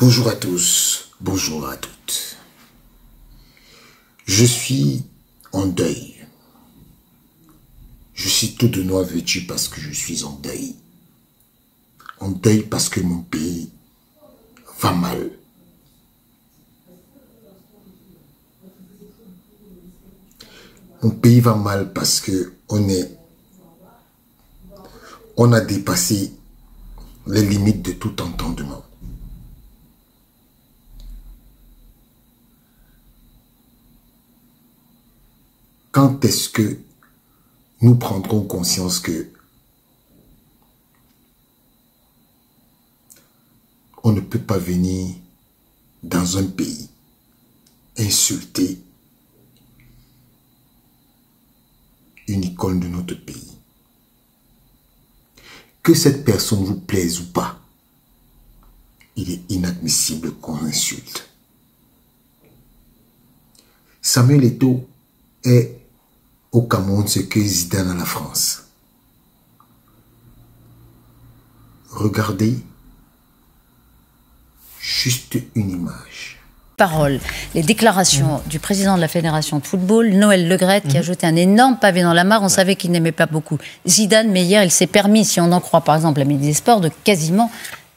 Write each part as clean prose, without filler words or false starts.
Bonjour à tous, bonjour à toutes. Je suis en deuil. Je suis tout de noir vêtu parce que je suis en deuil. En deuil parce que mon pays va mal. Mon pays va mal parce que on a dépassé les limites de tout entendement. Quand est-ce que nous prendrons conscience que on ne peut pas venir dans un pays insulter une icône de notre pays? Que cette personne vous plaise ou pas, il est inadmissible qu'on insulte. Samuel Eto'o est au Cameroun ce que Zidane à la France. Regardez juste une image. Parole, les déclarations du président de la Fédération de football, Noël Le Graët, qui a jeté un énorme pavé dans la mare. On savait qu'il n'aimait pas beaucoup Zidane, mais hier, il s'est permis, si on en croit par exemple la Midi des Sports, de quasiment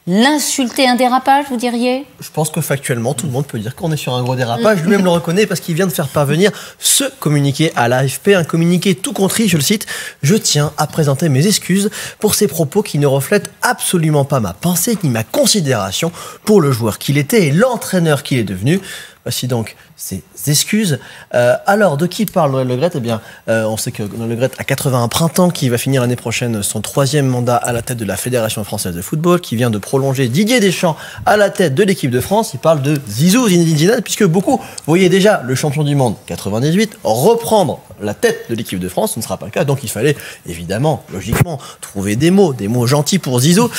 l'insulter. Un dérapage, vous diriez? Je pense que factuellement, tout le monde peut dire qu'on est sur un gros dérapage. Lui-même le reconnaît parce qu'il vient de faire parvenir ce communiqué à l'AFP, un communiqué tout compris, je le cite. « Je tiens à présenter mes excuses pour ces propos qui ne reflètent absolument pas ma pensée ni ma considération pour le joueur qu'il était et l'entraîneur qu'il est devenu. » Voici donc ses excuses. Alors, de qui parle Noël Le Graët? Eh bien, on sait que Noël Le Graët a 81 printemps, qui va finir l'année prochaine son 3e mandat à la tête de la Fédération française de football, qui vient de prolonger Didier Deschamps à la tête de l'équipe de France. Il parle de Zizou, Zinedine Zidane, puisque beaucoup voyaient déjà le champion du monde 98 reprendre la tête de l'équipe de France. Ce ne sera pas le cas, donc il fallait évidemment, logiquement, trouver des mots gentils pour Zizou.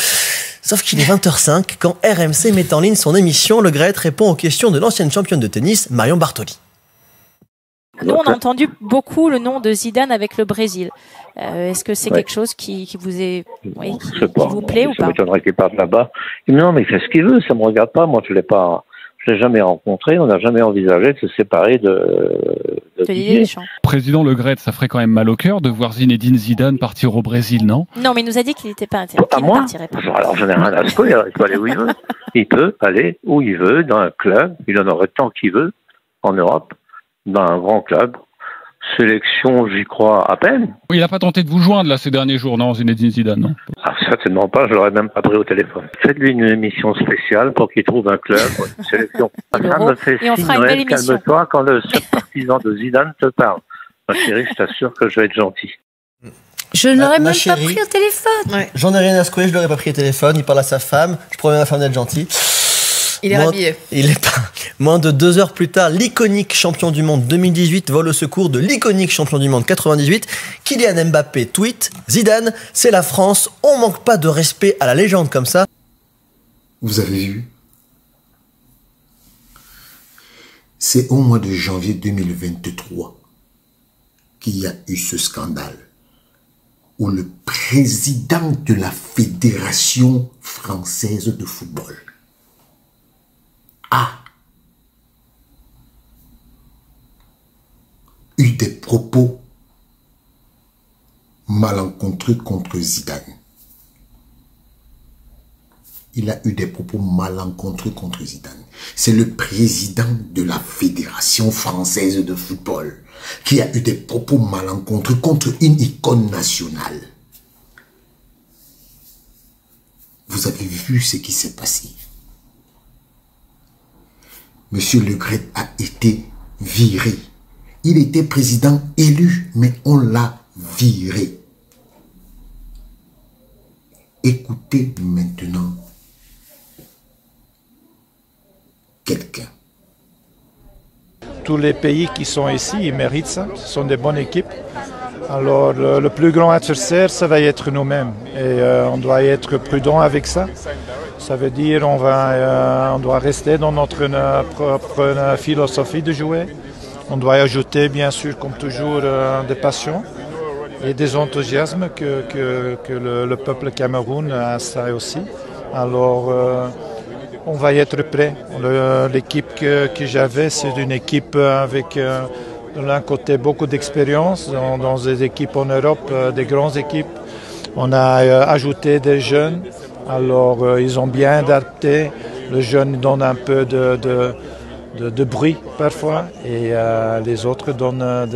Sauf qu'il est 20h05 quand RMC met en ligne son émission. Le Graët répond aux questions de l'ancienne championne de tennis, Marion Bartoli. Nous, on a entendu beaucoup le nom de Zidane avec le Brésil. Est-ce que c'est quelque chose qui vous est, oui, qui vous plaît ou pas? Ça m'étonnerait qu'il parte là-bas. Non, mais il fait ce qu'il veut, ça me regarde pas. Moi, je l'ai jamais rencontré. On n'a jamais envisagé de se séparer de Didier Deschamps. Président Le Graët, ça ferait quand même mal au cœur de voir Zinedine Zidane partir au Brésil, non? Non, mais il nous a dit qu'il n'était pas intéressé. À moi? Alors, j'en ai rien à secouer. Il peut aller où il veut. Il peut aller où il veut, dans un club. Il en aurait tant qu'il veut, en Europe, dans un grand club. Sélection, j'y crois à peine. Il n'a pas tenté de vous joindre là ces derniers jours, non, Zinedine Zidane, non? Ah, certainement pas, je l'aurais même pas pris au téléphone. Faites-lui une émission spéciale pour qu'il trouve un club, une sélection. Ça me fait et on fera une belle émission. Calme-toi quand le seul partisan de Zidane te parle. Ma chérie, je t'assure que je vais être gentil. Je n'aurais même pas pris au téléphone. Ouais. J'en ai rien à secouer, je l'aurais pas pris au téléphone. Il parle à sa femme, je promets à ma femme d'être gentil. Il est rhabillé. Il est pas. Moins de 2 heures plus tard, l'iconique champion du monde 2018 vole au secours de l'iconique champion du monde 98. Kylian Mbappé tweet: Zidane, c'est la France, on manque pas de respect à la légende comme ça. Vous avez vu? C'est au mois de janvier 2023 qu'il y a eu ce scandale où le président de la Fédération française de football a eu des propos malencontreux contre Zidane. Il a eu des propos malencontreux contre Zidane. C'est le président de la Fédération française de football qui a eu des propos malencontreux contre une icône nationale. Vous avez vu ce qui s'est passé. Monsieur Le Graët a été viré. Il était président élu, mais on l'a viré. Écoutez maintenant quelqu'un. Tous les pays qui sont ici, ils méritent ça. Ce sont des bonnes équipes. Alors, le plus grand adversaire, ça va être nous-mêmes. Et on doit être prudent avec ça. Ça veut dire on doit rester dans notre propre philosophie de jouer. On doit ajouter, bien sûr, comme toujours, des passions et des enthousiasmes que le peuple Cameroun a ça aussi. Alors, on va être prêt. L'équipe que j'avais, c'est une équipe avec de l'un côté beaucoup d'expérience dans des équipes en Europe, des grandes équipes. On a ajouté des jeunes, alors ils ont bien adapté. Le jeune donne un peu de bruit parfois et les autres donnent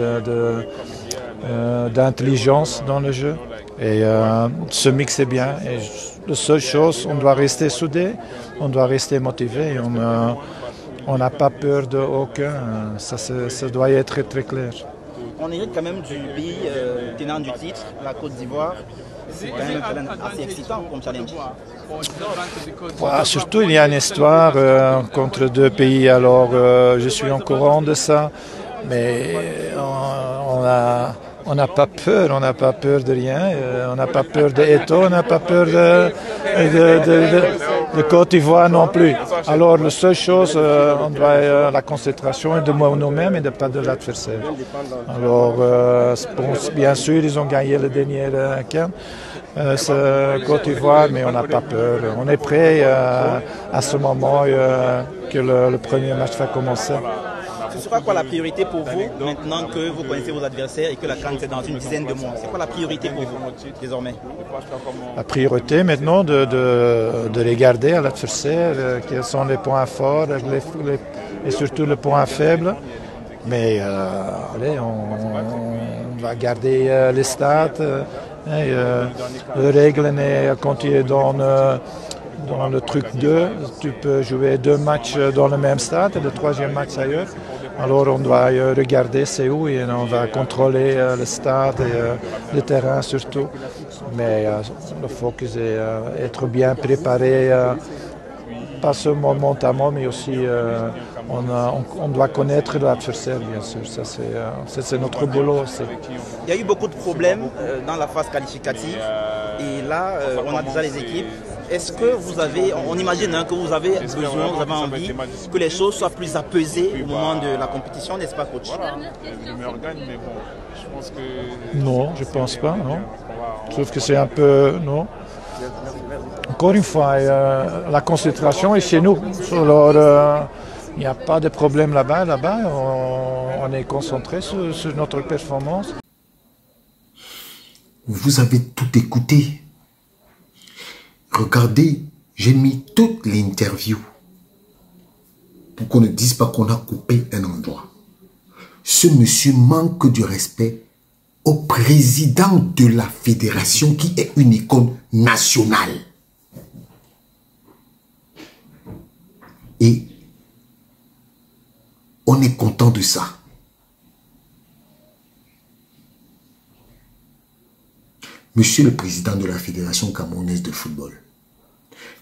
d'intelligence dans le jeu. Et ce mix est bien. Et la seule chose, on doit rester soudés, on doit rester motivés. On n'a pas peur de aucun. Ça doit être très, très clair. On hérite quand même du pays tenant du titre, la Côte d'Ivoire. C'est quand même un challenge assez excitant comme challenge. Surtout, il y a une histoire contre deux pays. Alors, je suis au courant de ça. Mais on n'a pas peur, on n'a pas peur de rien, on n'a pas peur d'Eto, on n'a pas peur de Côte d'Ivoire non plus. Alors la seule chose, on doit la concentration est de nous-mêmes et de pas de l'adversaire. Alors bien sûr, ils ont gagné le dernier CAN, Côte d'Ivoire, mais on n'a pas peur. On est prêt à ce moment que le premier match va commencer. Ce sera quoi la priorité pour vous maintenant que vous connaissez vos adversaires et que la CAN est dans une dizaine de mois? C'est quoi la priorité pour vous désormais? La priorité maintenant de regarder à l'adversaire quels sont les points forts et surtout les points faibles. Mais allez, on va garder les stats. Les règles quand tu es dans le truc 2, tu peux jouer 2 matchs dans le même stade et le troisième match ailleurs. Alors on doit regarder c'est où et on va contrôler le stade et le terrain surtout. Mais le focus est être bien préparé, pas seulement mentalement, mais aussi on doit connaître l'adversaire, bien sûr. Ça, c'est notre boulot aussi. Il y a eu beaucoup de problèmes dans la phase qualificative et là, on a déjà les équipes. Est-ce que vous avez, on imagine que vous avez besoin, vous avez envie que les choses soient plus apaisées au moment de la compétition, n'est-ce pas, coach? Non, je ne pense pas, non. Je trouve que c'est un peu, non. Encore une fois, la concentration est chez nous. Alors, il n'y a pas de problème là-bas. Là-bas, on est concentré sur notre performance. Vous avez tout écouté. Regardez, j'ai mis toute l'interview pour qu'on ne dise pas qu'on a coupé un endroit. Ce monsieur manque de respect au président de la fédération qui est une école nationale. Et on est content de ça. Monsieur le président de la Fédération camerounaise de football,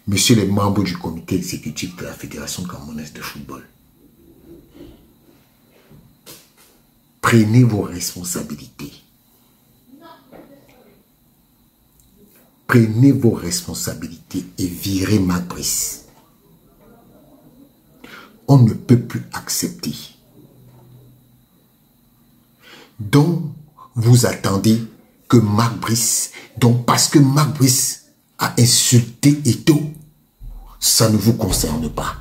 monsieur les membres du comité exécutif de la Fédération camerounaise de football, prenez vos responsabilités. Prenez vos responsabilités et virez Marc Brice. On ne peut plus accepter. Donc, vous attendez que Marc Brice, donc parce que Marc Brice a insulté Eto, ça ne vous concerne pas.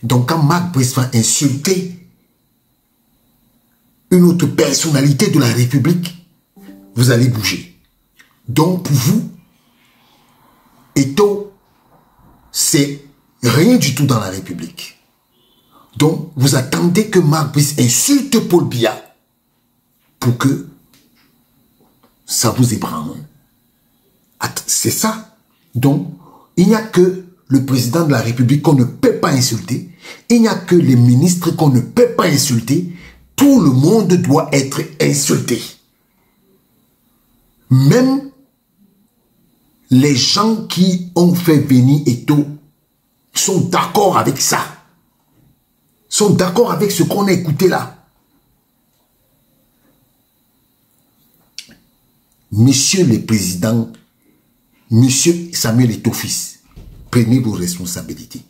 Donc quand Marc Brice va insulter une autre personnalité de la République, vous allez bouger. Donc pour vous, Eto, c'est rien du tout dans la République. Donc vous attendez que Marc Brice insulte Paul Biya pour que ça vous ébranle. C'est ça. Donc, il n'y a que le président de la République qu'on ne peut pas insulter. Il n'y a que les ministres qu'on ne peut pas insulter. Tout le monde doit être insulté. Même les gens qui ont fait venir Eto sont d'accord avec ça. Sont d'accord avec ce qu'on a écouté là. Monsieur le Président, Monsieur Samuel Eto fils, prenez vos responsabilités.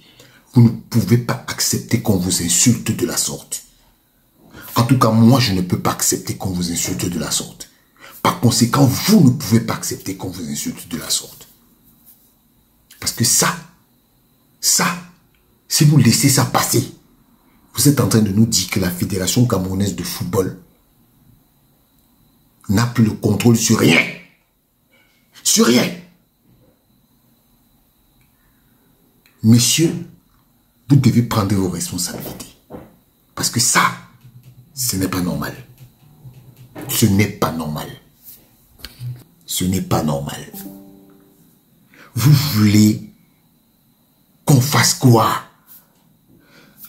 Vous ne pouvez pas accepter qu'on vous insulte de la sorte. En tout cas, moi, je ne peux pas accepter qu'on vous insulte de la sorte. Par conséquent, vous ne pouvez pas accepter qu'on vous insulte de la sorte. Parce que ça, Ça, si vous laissez ça passer, vous êtes en train de nous dire que la Fédération camerounaise de football n'a plus le contrôle sur rien. Sur rien. Messieurs, vous devez prendre vos responsabilités. Parce que ça, ce n'est pas normal. Ce n'est pas normal. Ce n'est pas normal. Vous voulez qu'on fasse quoi?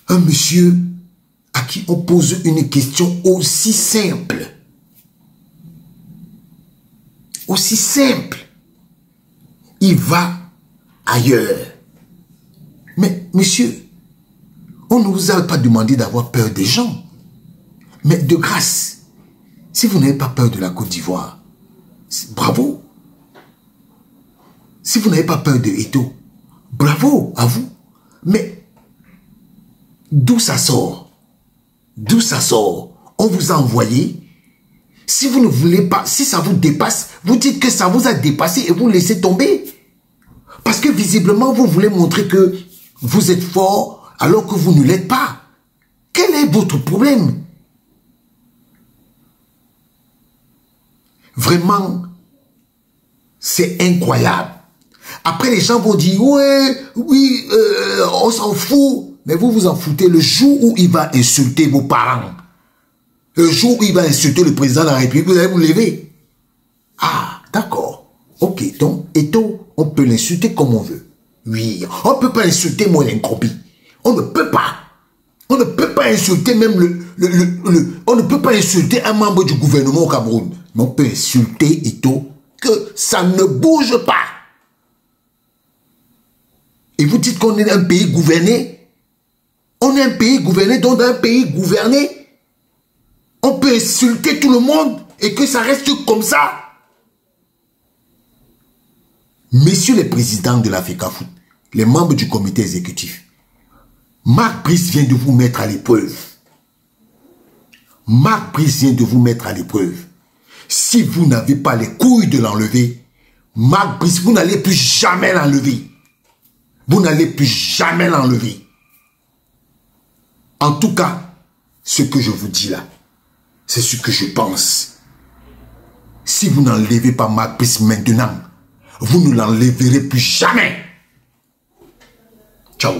Un monsieur à qui on pose une question aussi simple. Aussi simple. Il va ailleurs. Mais monsieur, on ne vous a pas demandé d'avoir peur des gens. Mais de grâce, si vous n'avez pas peur de la Côte d'Ivoire, bravo. Si vous n'avez pas peur de Eto'o, bravo à vous. Mais d'où ça sort? D'où ça sort? On vous a envoyé. Si vous ne voulez pas, si ça vous dépasse, vous dites que ça vous a dépassé et vous laissez tomber. Parce que visiblement, vous voulez montrer que vous êtes fort alors que vous ne l'êtes pas. Quel est votre problème? Vraiment, c'est incroyable. Après, les gens vont dire, ouais, oui, on s'en fout. Mais vous vous en foutez le jour où il va insulter vos parents. Le jour où il va insulter le président de la République, vous allez vous lever. Ah, d'accord. Ok, donc, Eto'o, on peut l'insulter comme on veut. Oui, on ne peut pas insulter Moïse Nkobi. On ne peut pas. On ne peut pas insulter même on ne peut pas insulter un membre du gouvernement au Cameroun. Mais on peut insulter Eto'o que ça ne bouge pas. Et vous dites qu'on est un pays gouverné? On est un pays gouverné, donc dans un pays gouverné, on peut insulter tout le monde et que ça reste comme ça. Messieurs les présidents de la FECAFOOT, les membres du comité exécutif, Marc Brice vient de vous mettre à l'épreuve. Marc Brice vient de vous mettre à l'épreuve. Si vous n'avez pas les couilles de l'enlever, Marc Brice, vous n'allez plus jamais l'enlever. Vous n'allez plus jamais l'enlever. En tout cas, ce que je vous dis là, c'est ce que je pense. Si vous n'enlevez pas Marc Brice maintenant, vous ne l'enlèverez plus jamais. Ciao.